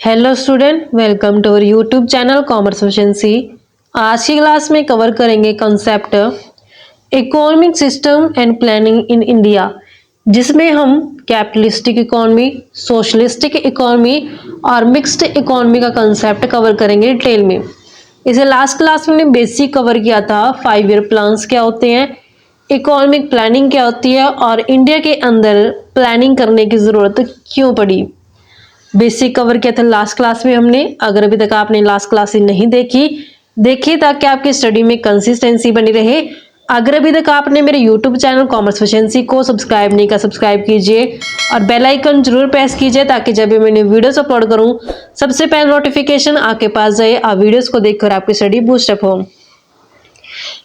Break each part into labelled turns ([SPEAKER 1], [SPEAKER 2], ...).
[SPEAKER 1] Hello student, welcome to our YouTube channel commerce efficiency. आज की class में cover करेंगे concept economic system and planning in India, जिसमें हम कैपिटलिस्टिक इकोनॉमी, सोशलिस्टिक इकोनॉमी और mixed economy का कंसेप्ट कवर करेंगे डिटेल में। इसे लास्ट क्लास में हमने बेसिक कवर किया था, 5 ईयर प्लान्स क्या होते हैं, इकोनॉमिक प्लानिंग क्या होती है और इंडिया के अंदर प्लानिंग करने की ज़रूरत क्यों पड़ी। बेसिक कवर किया था लास्ट क्लास में हमने। अगर अभी तक आपने लास्ट क्लास नहीं देखी ताकि आपकी स्टडी में कंसिस्टेंसी बनी रहे। अगर अभी तक आपने मेरे यूट्यूब चैनल कॉमर्स एफिशिएंसी को सब्सक्राइब नहीं किया, सब्सक्राइब कीजिए और बेल आइकन जरूर प्रेस कीजिए ताकि जब भी मैंने वीडियोस अपलोड करूं सबसे पहले नोटिफिकेशन आपके पास जाए और वीडियोस को देखकर आपकी स्टडी बूस्टअप हो।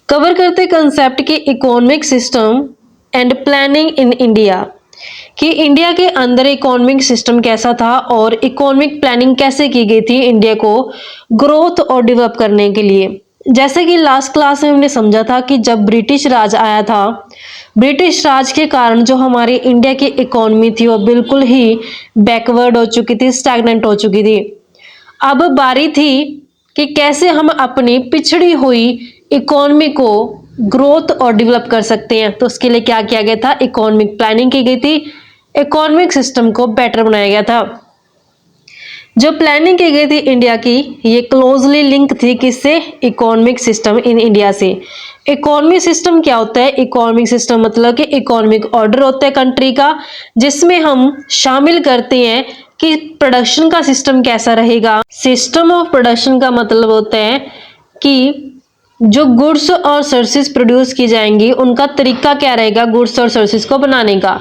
[SPEAKER 1] कवर करते कंसेप्ट की economic system and planning in India, कि इंडिया के अंदर इकोनॉमिक सिस्टम कैसा था और इकोनॉमिक प्लानिंग कैसे की गई थी इंडिया को ग्रोथ और डेवलप करने के लिए। जैसे कि लास्ट क्लास में हमने समझा था कि जब ब्रिटिश राज आया था, ब्रिटिश राज के कारण जो हमारी इंडिया की इकोनॉमी थी वो बिल्कुल ही बैकवर्ड हो चुकी थी, स्टैग्नेंट हो चुकी थी। अब बारी थी कि कैसे हम अपनी पिछड़ी हुई इकोनॉमी को ग्रोथ और डेवलप कर सकते हैं। तो उसके लिए क्या किया गया था, इकोनॉमिक प्लानिंग की गई थी, इकोनॉमिक सिस्टम को बेटर बनाया गया था। जो प्लानिंग की गई थी इंडिया की, ये क्लोजली लिंक थी किससे, इकोनॉमिक सिस्टम इन इंडिया से। इकोनॉमिक सिस्टम क्या होता है, इकोनॉमिक सिस्टम मतलब कि इकोनॉमिक ऑर्डर होता है कंट्री का, जिसमें हम शामिल करते हैं कि प्रोडक्शन का सिस्टम कैसा रहेगा। सिस्टम ऑफ प्रोडक्शन का मतलब होता है कि जो गुड्स और सर्विसेज प्रोड्यूस की जाएंगी उनका तरीका क्या रहेगा गुड्स और सर्विसेज को बनाने का।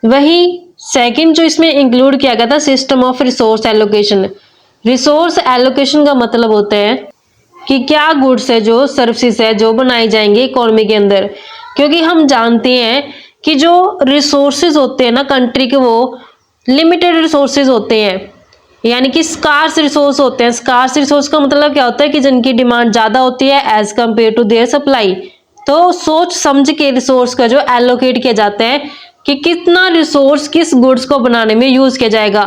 [SPEAKER 1] वही सेकंड जो इसमें इंक्लूड किया गया था, system of resource allocation. Resource allocation का मतलब होता है कि क्या गुड्स है, जो सर्विसेज है जो बनाई जाएंगे इकोनॉमी के अंदर। क्योंकि हम जानते हैं कि जो रिसोर्सेज होते हैं ना कंट्री के, वो लिमिटेड रिसोर्सेज होते हैं, यानी कि स्कार्स रिसोर्स होते हैं। स्कार्स रिसोर्स का मतलब क्या होता है कि जिनकी डिमांड ज़्यादा होती है as compared to their supply. तो सोच समझ के रिसोर्स का जो एलोकेट किया जाता है कि कितना रिसोर्स किस गुड्स को बनाने में यूज़ किया जाएगा,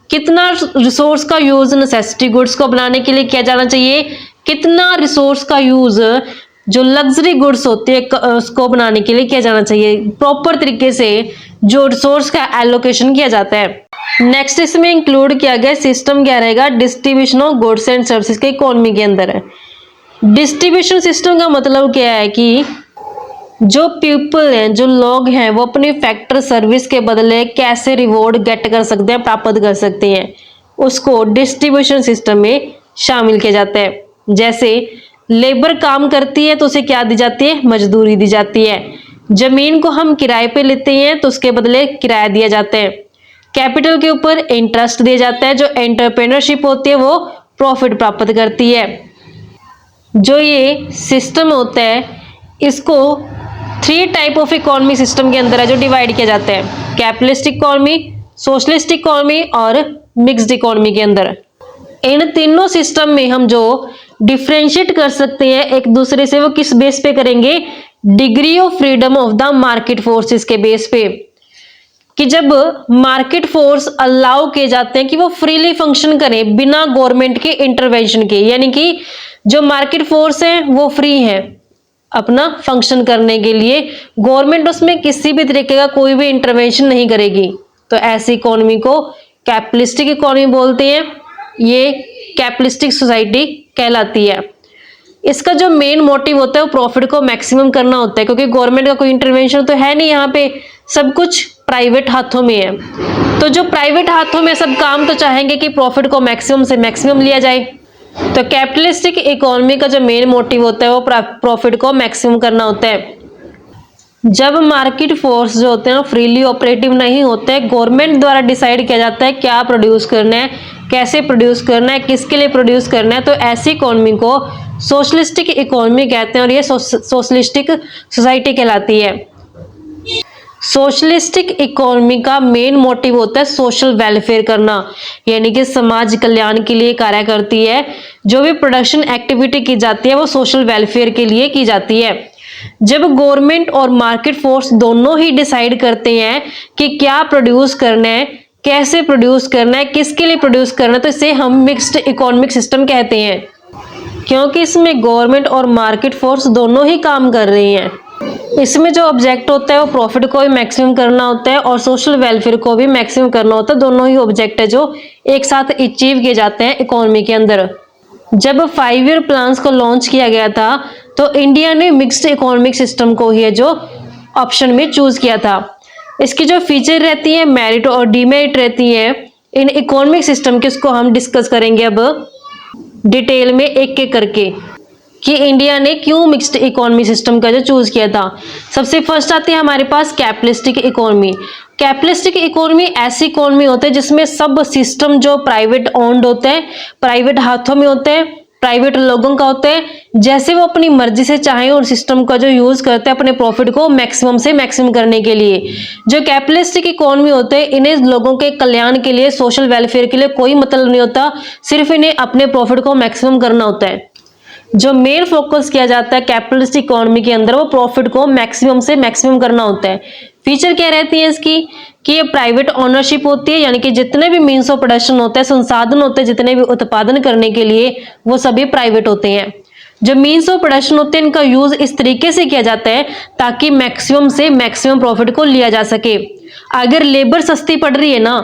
[SPEAKER 1] कितना रिसोर्स का यूज़ नेसेसिटी गुड्स को बनाने के लिए किया जाना चाहिए, कितना रिसोर्स का यूज़ जो लग्जरी गुड्स होती है उसको बनाने के लिए किया जाना चाहिए। प्रॉपर तरीके से जो रिसोर्स का एलोकेशन किया जाता है। नेक्स्ट इसमें इंक्लूड किया गया सिस्टम क्या रहेगा, distribution of goods and services के इकोनॉमी के अंदर है। डिस्ट्रीब्यूशन सिस्टम का मतलब क्या है कि जो पीपल हैं, जो लोग हैं, वो अपनी फैक्टर सर्विस के बदले कैसे रिवॉर्ड गेट कर सकते हैं, प्राप्त कर सकते हैं, उसको डिस्ट्रीब्यूशन सिस्टम में शामिल किया जाता है। जैसे लेबर काम करती है तो उसे क्या दी जाती है, मजदूरी दी जाती है। जमीन को हम किराए पे लेते हैं तो उसके बदले किराया दिया जाता है। कैपिटल के ऊपर इंटरेस्ट दिया जाता है। जो एंटरप्रेन्योरशिप होती है वो प्रॉफिट प्राप्त करती है। जो ये सिस्टम होता है इसको 3 टाइप ऑफ इकोनॉमी सिस्टम के अंदर है जो डिवाइड किया जाता है, कैपिटलिस्टिक इकोनॉमी, सोशलिस्ट इकोनॉमी और मिक्स्ड इकोनॉमी के अंदर। इन तीनों सिस्टम में हम जो डिफ्रेंशिएट कर सकते हैं एक दूसरे से, वो किस बेस पे करेंगे, degree of freedom of the market forces के बेस पे। कि जब मार्केट फोर्स अलाउ किए जाते हैं कि वो फ्रीली फंक्शन करें बिना गवर्नमेंट के इंटरवेंशन के, यानी कि जो मार्केट फोर्स है वो फ्री है अपना फंक्शन करने के लिए, गवर्नमेंट उसमें किसी भी तरीके का कोई भी इंटरवेंशन नहीं करेगी, तो ऐसी इकोनॉमी को कैपिटलिस्टिक इकोनॉमी बोलते हैं। ये कैपिटलिस्टिक सोसाइटी कहलाती है। इसका जो मेन मोटिव होता है वो प्रॉफिट को मैक्सिमम करना होता है, क्योंकि गवर्नमेंट का कोई इंटरवेंशन तो है नहीं, यहाँ पे सब कुछ प्राइवेट हाथों में है। तो जो प्राइवेट हाथों में सब काम तो चाहेंगे कि प्रॉफिट को मैक्सिमम से मैक्सिमम लिया जाए। तो कैपिटलिस्टिक इकोनॉमी का जो मेन मोटिव होता है वो प्रॉफिट को मैक्सिमम करना होता है। जब मार्केट फोर्स जो होते हैं फ्रीली ऑपरेटिव नहीं होते हैं, गवर्नमेंट द्वारा डिसाइड किया जाता है क्या प्रोड्यूस करना है, कैसे प्रोड्यूस करना है, किसके लिए प्रोड्यूस करना है, तो ऐसी इकोनॉमी को सोशलिस्टिक इकोनॉमी कहते हैं और ये सोशलिस्टिक सोसाइटी कहलाती है। सोशलिस्टिक इकोनॉमी का मेन मोटिव होता है सोशल वेलफेयर करना, यानी कि समाज कल्याण के लिए कार्य करती है। जो भी प्रोडक्शन एक्टिविटी की जाती है वो सोशल वेलफेयर के लिए की जाती है। जब गवर्नमेंट और मार्केट फोर्स दोनों ही डिसाइड करते हैं कि क्या प्रोड्यूस करना है, कैसे प्रोड्यूस करना है, किसके लिए प्रोड्यूस करना है, तो इसे हम मिक्स्ड इकोनॉमिक सिस्टम कहते हैं, क्योंकि इसमें गवर्नमेंट और मार्केट फोर्स दोनों ही काम कर रही हैं। इसमें जो ऑब्जेक्ट होता है वो प्रॉफिट को भी मैक्सिमम करना होता है और सोशल वेलफेयर को भी मैक्सिमम करना होता है। दोनों ही ऑब्जेक्ट है जो एक साथ अचीव किए जाते हैं इकोनॉमी के अंदर। जब 5 ईयर प्लान्स को लॉन्च किया गया था तो इंडिया ने मिक्स्ड इकोनॉमिक सिस्टम को ही है जो ऑप्शन में चूज किया था। इसकी जो फीचर रहती है मेरिट और डीमेरिट रहती है इन इकोनॉमिक सिस्टम की, उसको हम डिस्कस करेंगे अब डिटेल में एक एक करके कि इंडिया ने क्यों मिक्स्ड इकोनॉमी सिस्टम का जो चूज किया था। सबसे फर्स्ट आती है हमारे पास कैपिटलिस्टिक इकोनॉमी। कैपिटलिस्टिक इकोनॉमी ऐसी इकोनॉमी होती है जिसमें सब सिस्टम जो प्राइवेट ओन्ड होते हैं, प्राइवेट हाथों में होते हैं, प्राइवेट लोगों का होता है, जैसे वो अपनी मर्जी से चाहे और सिस्टम का जो यूज करते हैं अपने प्रॉफिट को मैक्सिमम से मैक्सिमम करने के लिए। जो कैपिटलिस्टिक इकोनॉमी होते हैं इन्हें लोगों के कल्याण के लिए, सोशल वेलफेयर के लिए कोई मतलब नहीं होता, सिर्फ इन्हें अपने प्रॉफिट को मैक्सिमम करना होता है। जो मेन फोकस किया जाता है कैपिटलिस्टिक इकोनॉमी के अंदर वो प्रॉफिट को मैक्सिमम से मैक्सिमम करना होता है। फीचर क्या रहती है इसकी कि ये प्राइवेट ओनरशिप होती है, यानी कि जितने भी मीन्स ऑफ प्रोडक्शन होते हैं, संसाधन होते हैं जितने भी उत्पादन करने के लिए, वो सभी प्राइवेट होते हैं। जो मीन्स ऑफ प्रोडक्शन होते हैं इनका यूज इस तरीके से किया जाता है ताकि मैक्सिमम से मैक्सिमम प्रॉफिट को लिया जा सके। अगर लेबर सस्ती पड़ रही है ना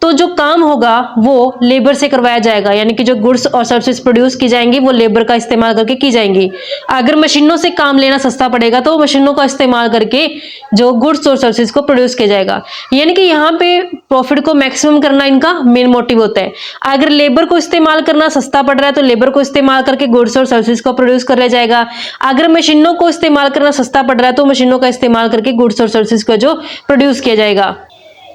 [SPEAKER 1] तो जो काम होगा वो लेबर से करवाया जाएगा, यानी कि जो गुड्स और सर्विसेज प्रोड्यूस की जाएंगी वो लेबर का इस्तेमाल करके की जाएंगी। अगर मशीनों से काम लेना सस्ता पड़ेगा तो मशीनों का इस्तेमाल करके जो गुड्स और सर्विसेज को प्रोड्यूस किया जाएगा, यानी कि यहाँ पे प्रॉफिट को मैक्सिमम करना इनका मेन मोटिव होता है। अगर लेबर को इस्तेमाल करना सस्ता पड़ रहा है तो लेबर को इस्तेमाल करके गुड्स और सर्विसेज को प्रोड्यूस कर लिया जाएगा। अगर मशीनों को इस्तेमाल करना सस्ता पड़ रहा है तो मशीनों का इस्तेमाल करके गुड्स और सर्विसेज को जो प्रोड्यूस किया जाएगा।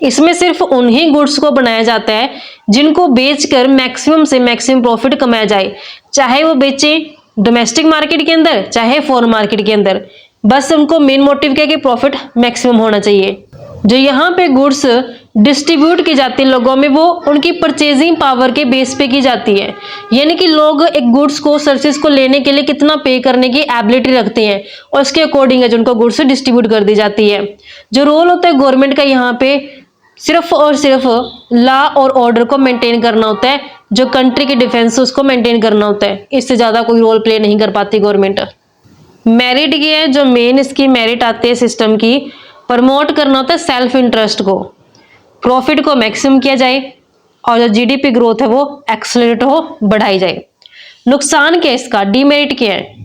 [SPEAKER 1] इसमें सिर्फ उन्हीं गुड्स को बनाया जाता है जिनको बेचकर मैक्सिमम से मैक्सिमम प्रॉफिट कमाया जाए, चाहे वो बेचे डोमेस्टिक मार्केट के अंदर चाहे फॉरेन मार्केट के अंदर। बस उनको मेन मोटिव क्या है कि प्रॉफिट मैक्सिमम होना चाहिए। जो यहाँ पे गुड्स डिस्ट्रीब्यूट की जाती है लोगों में वो उनकी परचेजिंग पावर के बेस पे की जाती है, यानी कि लोग एक गुड्स को सर्विसेज को लेने के लिए कितना पे करने की एबिलिटी रखते हैं और उसके अकॉर्डिंग है जो उनको गुड्स डिस्ट्रीब्यूट कर दी जाती है। जो रोल होता है गवर्नमेंट का यहाँ पे सिर्फ और सिर्फ लॉ और ऑर्डर को मेंटेन करना होता है, जो कंट्री की डिफेंस है उसको मेंटेन करना होता है, इससे ज्यादा कोई रोल प्ले नहीं कर पाती गवर्नमेंट। मेरिट की है जो मेन इसकी मेरिट आती है सिस्टम की, प्रमोट करना होता है सेल्फ इंटरेस्ट को, प्रॉफिट को मैक्सिमम किया जाए और जो जीडीपी ग्रोथ है वो एक्सेलरेट हो, बढ़ाई जाए। नुकसान क्या है इसका, डीमेरिट क्या है?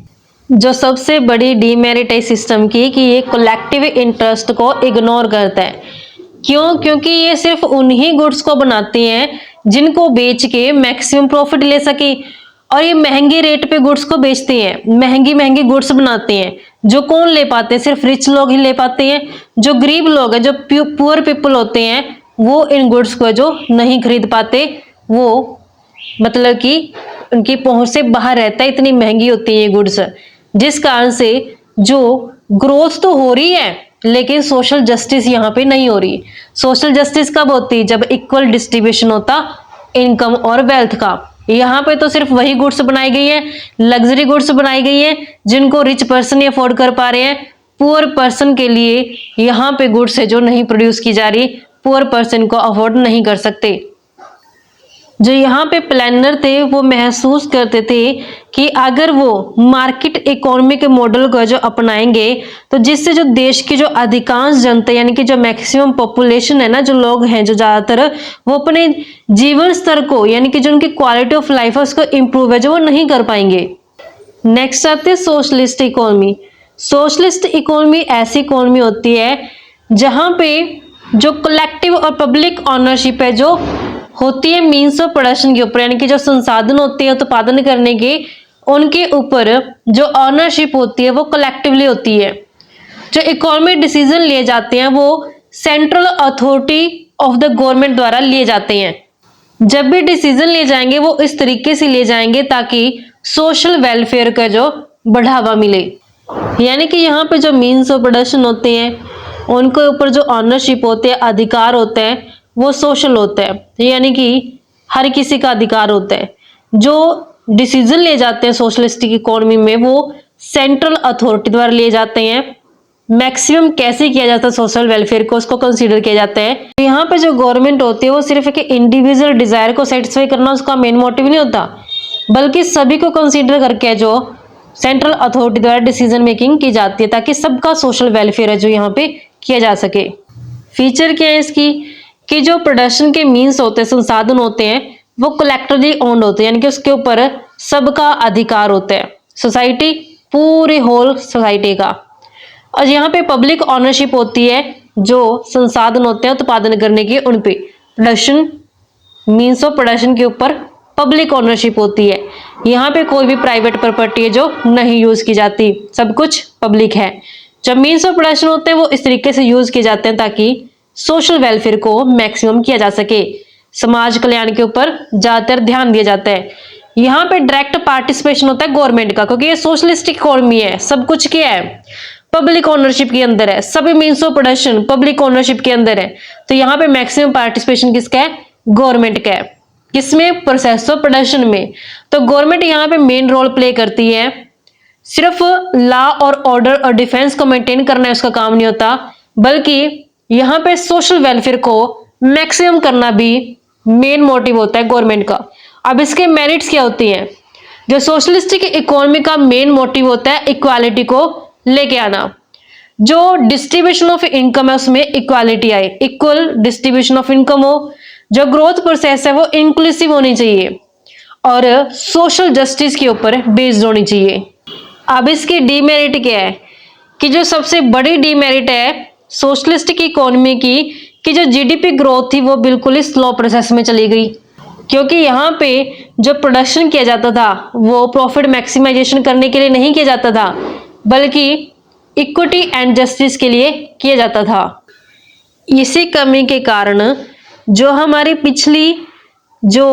[SPEAKER 1] जो सबसे बड़ी डीमेरिट है सिस्टम की कि ये कलेक्टिव इंटरेस्ट को इग्नोर करता है। क्यों? क्योंकि ये सिर्फ उन्हीं गुड्स को बनाते हैं जिनको बेच के मैक्सिमम प्रॉफिट ले सके, और ये महंगे रेट पे गुड्स को बेचते हैं, महंगी महंगी गुड्स बनाते हैं। जो कौन ले पाते हैं? सिर्फ रिच लोग ही ले पाते हैं। जो गरीब लोग हैं, जो पुअर पीपल होते हैं, वो इन गुड्स को जो नहीं खरीद पाते, वो मतलब कि उनकी पहुंच से बाहर रहता है, इतनी महंगी होती है ये गुड्स। जिस कारण से जो ग्रोथ तो हो रही है लेकिन सोशल जस्टिस यहाँ पे नहीं हो रही। सोशल जस्टिस कब होती? जब इक्वल डिस्ट्रीब्यूशन होता इनकम और वेल्थ का। यहाँ पे तो सिर्फ वही गुड्स बनाई गई है, लग्जरी गुड्स बनाई गई है जिनको रिच पर्सन ही अफोर्ड कर पा रहे हैं। पुअर पर्सन के लिए यहाँ पे गुड्स है जो नहीं प्रोड्यूस की जा रही, पुअर पर्सन को अफोर्ड नहीं कर सकते। जो यहाँ पे प्लानर थे वो महसूस करते थे कि अगर वो मार्केट इकोनॉमी के मॉडल को जो अपनाएंगे तो जिससे जो देश की जो अधिकांश जनता यानी कि जो मैक्सिमम पॉपुलेशन है ना, जो लोग हैं जो ज्यादातर, वो अपने जीवन स्तर को यानी कि जो उनकी क्वालिटी ऑफ लाइफ है उसको इम्प्रूव है जो वो नहीं कर पाएंगे। नेक्स्ट आते हैं सोशलिस्ट इकोनॉमी। सोशलिस्ट इकोनॉमी ऐसी इकोनॉमी होती है जहाँ पे जो कलेक्टिव और पब्लिक ऑनरशिप है जो होती है मीन्स ऑफ प्रोडक्शन के ऊपर, यानी कि जो संसाधन होते हैं उत्पादन करने के, उनके ऊपर जो ऑनरशिप होती है वो कलेक्टिवली होती है। जो इकोनॉमिक डिसीजन लिए जाते हैं वो central authority of the government द्वारा लिए जाते हैं। जब भी डिसीजन लिए जाएंगे वो इस तरीके से लिए जाएंगे ताकि सोशल वेलफेयर का जो बढ़ावा मिले, यानी कि यहाँ पे जो मीन्स ऑफ प्रोडक्शन होते हैं उनके ऊपर जो ऑनरशिप होते हैं, अधिकार होते हैं, वो सोशल होता है, यानी कि हर किसी का अधिकार होता है। जो डिसीजन लिए जाते हैं सोशलिस्टिक इकोनॉमी में वो सेंट्रल अथॉरिटी द्वारा लिए जाते हैं मैक्सिमम कैसे किया जाता है सोशल वेलफेयर को, उसको कंसीडर किया जाता है। तो यहाँ पे जो गवर्नमेंट होती है वो सिर्फ एक इंडिविजुअल डिजायर को सेटिस्फाई करना उसका मेन मोटिव नहीं होता, बल्कि सभी को कंसीडर करके जो सेंट्रल अथॉरिटी द्वारा डिसीजन मेकिंग की जाती है ताकि सबका सोशल वेलफेयर है जो यहाँ पे किया जा सके। फीचर क्या है इसकी कि जो प्रोडक्शन के मीन्स होते हैं, संसाधन होते हैं, वो कलेक्टिवली ओन्ड होते हैं, यानी कि उसके ऊपर सबका अधिकार होता है, सोसाइटी, पूरी होल सोसाइटी का। और यहाँ पे पब्लिक ऑनरशिप होती है, जो संसाधन होते हैं उत्पादन करने की उन पे, प्रोडक्शन मीन्स ऑफ प्रोडक्शन के ऊपर पब्लिक ऑनरशिप होती है। यहाँ पे कोई भी प्राइवेट प्रॉपर्टी है जो नहीं यूज की जाती, सब कुछ पब्लिक है। जब मीन्स ऑफ प्रोडक्शन होते हैं वो इस तरीके से यूज किए जाते हैं ताकि सोशल वेलफेयर को मैक्सिमम किया जा सके, समाज कल्याण के ऊपर ज्यादातर ध्यान दिया जाता है। यहाँ पे डायरेक्ट पार्टिसिपेशन होता है गवर्नमेंट का, क्योंकि ये सोशलिस्टिक इकोनॉमी है, सब कुछ क्या है, पब्लिक ओनरशिप के अंदर है, सभी means of production public ownership के अंदर है। तो यहाँ पे मैक्सिमम पार्टिसिपेशन किसका है, गवर्नमेंट का है। किसमें, प्रोसेस ऑफ प्रोडक्शन में। तो गवर्नमेंट यहाँ पे मेन रोल प्ले करती है, सिर्फ लॉ और ऑर्डर और डिफेंस को मेंटेन करना है उसका काम नहीं होता, बल्कि यहाँ पे सोशल वेलफेयर को मैक्सिमम करना भी मेन मोटिव होता है गवर्नमेंट का। अब इसके मेरिट्स क्या होती हैं, जो सोशलिस्टिक इकोनॉमी का मेन मोटिव होता है इक्वालिटी को लेके आना, जो डिस्ट्रीब्यूशन ऑफ इनकम है उसमें इक्वालिटी आए, इक्वल डिस्ट्रीब्यूशन ऑफ इनकम हो, जो ग्रोथ प्रोसेस है वो इंक्लूसिव होनी चाहिए और सोशल जस्टिस के ऊपर बेस्ड होनी चाहिए। अब इसकी डीमेरिट क्या है कि जो सबसे बड़ी डीमेरिट है सोशलिस्टिक इकोनॉमी की कि जो जीडीपी ग्रोथ थी वो बिल्कुल ही स्लो प्रोसेस में चली गई, क्योंकि यहाँ पे जो प्रोडक्शन किया जाता था वो प्रॉफिट मैक्सिमाइजेशन करने के लिए नहीं किया जाता था, बल्कि इक्विटी एंड जस्टिस के लिए किया जाता था। इसी कमी के कारण जो हमारी पिछली जो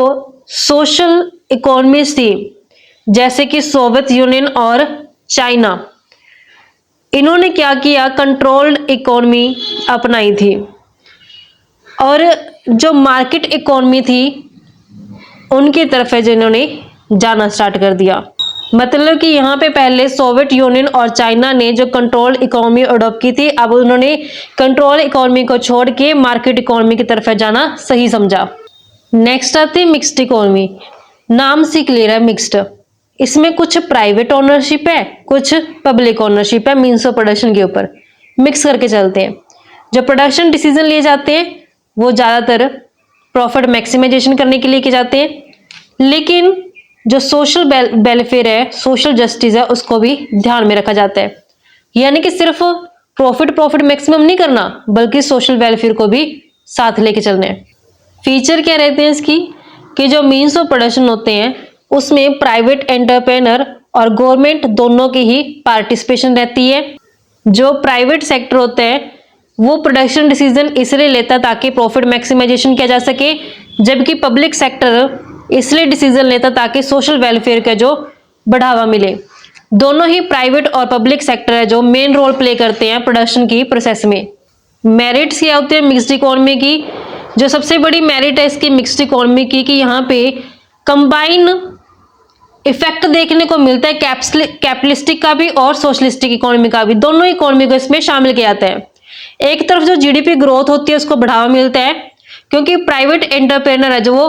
[SPEAKER 1] सोशल इकोनॉमीज थी, जैसे कि सोवियत यूनियन और चाइना, इन्होंने क्या किया, कंट्रोल्ड इकोनॉमी अपनाई थी, और जो मार्केट इकोनॉमी थी उनकी तरफ है जो इन्होंने जाना स्टार्ट कर दिया। मतलब कि यहाँ पे पहले सोवियत यूनियन और चाइना ने जो कंट्रोल इकोनॉमी अडॉप्ट की थी, अब उन्होंने कंट्रोल इकोनॉमी को छोड़ के मार्केट इकोनॉमी की तरफ जाना सही समझा। नेक्स्ट आती है मिक्स्ड इकोनॉमी। नाम से क्लियर है मिक्स्ड, इसमें कुछ प्राइवेट ओनरशिप है, कुछ पब्लिक ओनरशिप है, मीन्स ऑफ प्रोडक्शन के ऊपर मिक्स करके चलते हैं। जो प्रोडक्शन डिसीजन लिए जाते हैं वो ज़्यादातर प्रॉफिट मैक्सिमाइजेशन करने के लिए किए जाते हैं, लेकिन जो सोशल वेलफेयर है, सोशल जस्टिस है, उसको भी ध्यान में रखा जाता है। यानी कि सिर्फ प्रॉफिट मैक्सिमम नहीं करना, बल्कि सोशल वेलफेयर को भी साथ लेके चलना है। फीचर क्या रहते हैं इसकी कि जो मीन्स ऑफ प्रोडक्शन होते हैं उसमें प्राइवेट एंटरप्रेनर और गवर्नमेंट दोनों की ही पार्टिसिपेशन रहती है। जो प्राइवेट सेक्टर होता है वो प्रोडक्शन डिसीजन इसलिए लेता है ताकि प्रॉफिट मैक्सिमाइजेशन किया जा सके, जबकि पब्लिक सेक्टर इसलिए डिसीजन लेता ताकि सोशल वेलफेयर का जो बढ़ावा मिले। दोनों ही प्राइवेट और पब्लिक सेक्टर है जो मेन रोल प्ले करते हैं प्रोडक्शन की प्रोसेस में। मेरिट्स क्या होते हैं मिक्स्ड इकोनॉमी की, जो सबसे बड़ी मेरिट है इसकी मिक्स्ड इकोनॉमी की कि यहाँ पे कंबाइन इफेक्ट देखने को मिलता है कैपिटलिस्टिक का भी और सोशलिस्टिक इकोनॉमी का भी, दोनों इकोनॉमी को इसमें शामिल किया जाता है। एक तरफ जो जीडीपी ग्रोथ होती है उसको बढ़ावा मिलता है, क्योंकि प्राइवेट एंटरप्रेनर है जो वो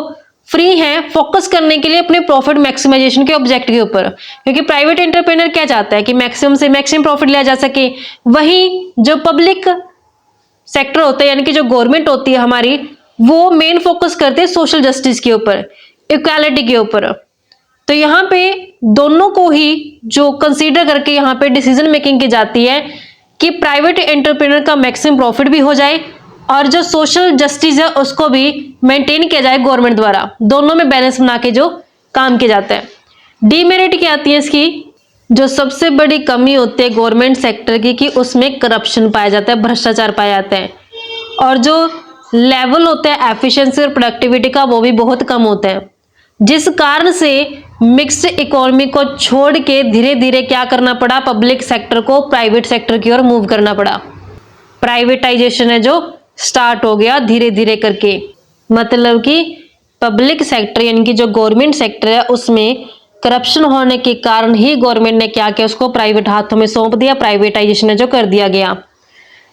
[SPEAKER 1] फ्री है फोकस करने के लिए अपने प्रॉफिट मैक्सिमाइजेशन के ऑब्जेक्ट के ऊपर, क्योंकि प्राइवेट एंटरप्रेनर क्या चाहता है कि मैक्सिमम से मैक्सिमम प्रॉफिट लिया जा सके। वहीं जो पब्लिक सेक्टर होता है यानी कि जो गवर्नमेंट होती है हमारी, वो मेन फोकस करते हैं सोशल जस्टिस के ऊपर, इक्वालिटी के ऊपर। तो यहाँ पे दोनों को ही जो कंसीडर करके यहाँ पे डिसीजन मेकिंग की जाती है कि प्राइवेट एंटरप्रेनर का मैक्सिमम प्रॉफिट भी हो जाए और जो सोशल जस्टिस है उसको भी मेंटेन किया जाए गवर्नमेंट द्वारा। दोनों में बैलेंस बना के जो काम किया जाता है। डीमेरिट क्या आती है इसकी, जो सबसे बड़ी कमी होती है गवर्नमेंट सेक्टर की कि उसमें करप्शन पाया जाता है, भ्रष्टाचार पाया जाता है, और जो लेवल होता है एफिशिएंसी और प्रोडक्टिविटी का वो भी बहुत कम होता है, जिस कारण से मिक्स्ड इकोनॉमी को छोड़ के धीरे धीरे क्या करना पड़ा, पब्लिक सेक्टर को प्राइवेट सेक्टर की ओर मूव करना पड़ा। प्राइवेटाइजेशन है जो स्टार्ट हो गया धीरे धीरे करके, मतलब कि पब्लिक सेक्टर यानी कि जो गवर्नमेंट सेक्टर है उसमें करप्शन होने के कारण ही गवर्नमेंट ने क्या किया, उसको प्राइवेट हाथों में सौंप दिया, प्राइवेटाइजेशन जो कर दिया गया।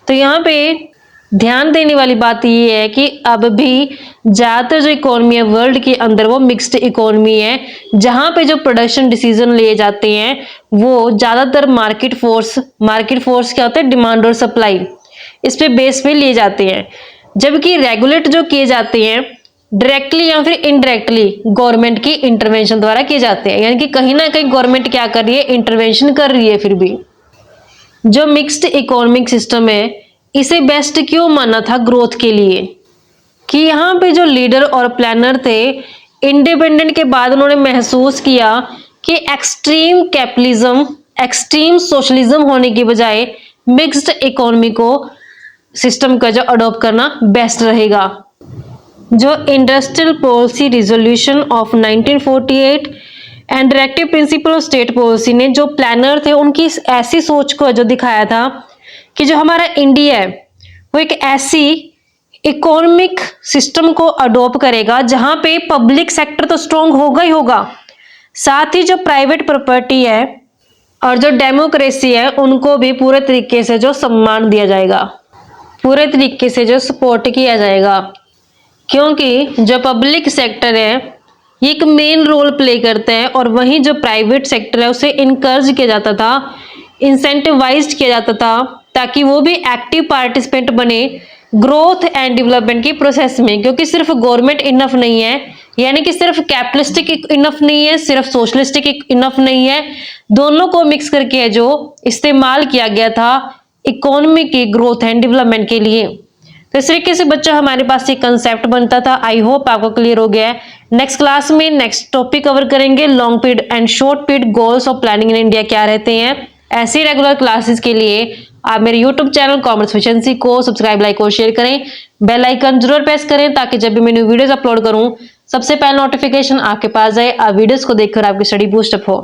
[SPEAKER 1] तो यहाँ पे ध्यान देने वाली बात ये है कि अब भी ज़्यादातर जो इकोनॉमी है वर्ल्ड के अंदर वो मिक्स्ड इकोनॉमी है, जहाँ पे जो प्रोडक्शन डिसीजन लिए जाते हैं वो ज़्यादातर मार्केट फोर्स क्या होता है, डिमांड और सप्लाई, इस पे बेस पे लिए जाते हैं। जबकि रेगुलेट जो किए जाते हैं डायरेक्टली या फिर इनडायरेक्टली गवर्नमेंट की इंटरवेंशन द्वारा किए जाते हैं, यानी कि कहीं ना कहीं गवर्नमेंट क्या कर रही है, इंटरवेंशन कर रही है। फिर भी जो मिक्स्ड इकोनॉमिक सिस्टम है इसे बेस्ट क्यों माना था ग्रोथ के लिए, कि यहाँ पे जो लीडर और प्लानर थे इंडिपेंडेंट के बाद उन्होंने महसूस किया कि एक्सट्रीम कैपिटलिज्म, एक्सट्रीम सोशलिज्म होने की बजाय मिक्स्ड इकोनॉमी को सिस्टम का जो अडॉप्ट करना बेस्ट रहेगा। जो industrial policy resolution of 1948 and directive principle of state policy ने जो प्लानर थे उनकी ऐसी सोच को जो दिखाया था कि जो हमारा इंडिया है वो एक ऐसी इकोनॉमिक सिस्टम को अडॉप्ट करेगा जहां पे पब्लिक सेक्टर तो स्ट्रांग होगा ही होगा, साथ ही जो प्राइवेट प्रॉपर्टी है और जो डेमोक्रेसी है उनको भी पूरे तरीके से जो सम्मान दिया जाएगा, पूरे तरीके से जो सपोर्ट किया जाएगा। क्योंकि जो पब्लिक सेक्टर है ये एक मेन रोल प्ले करता है और वहीं जो प्राइवेट सेक्टर है उसे इनकरेज किया जाता था, इंसेंटिवाइज किया जाता था ताकि वो भी एक्टिव पार्टिसिपेंट बने ग्रोथ एंड डेवलपमेंट की प्रोसेस में। क्योंकि सिर्फ गवर्नमेंट इनफ नहीं है, यानी कि सिर्फ कैपिटलिस्टिक इनफ नहीं है, सिर्फ सोशलिस्टिक इनफ नहीं है, दोनों को मिक्स करके जो इस्तेमाल किया गया था इकोनॉमी की ग्रोथ एंड डेवलपमेंट के लिए। तो इस तरीके से बच्चों हमारे पास एक कंसेप्ट बनता था। आई होप आपको क्लियर हो गया है। नेक्स्ट क्लास में नेक्स्ट टॉपिक कवर करेंगे, long period and short period goals of planning in India क्या रहते हैं। ऐसी रेगुलर क्लासेस के लिए आप मेरे यूट्यूब चैनल कॉमर्स एफिशिएंसी को सब्सक्राइब, लाइक और शेयर करें, बेल आइकन जरूर प्रेस करें ताकि जब भी मैं न्यू वीडियोस अपलोड करूं सबसे पहले नोटिफिकेशन आपके पास जाए, आप वीडियोस को देखकर आपकी स्टडी बूस्ट अप हो।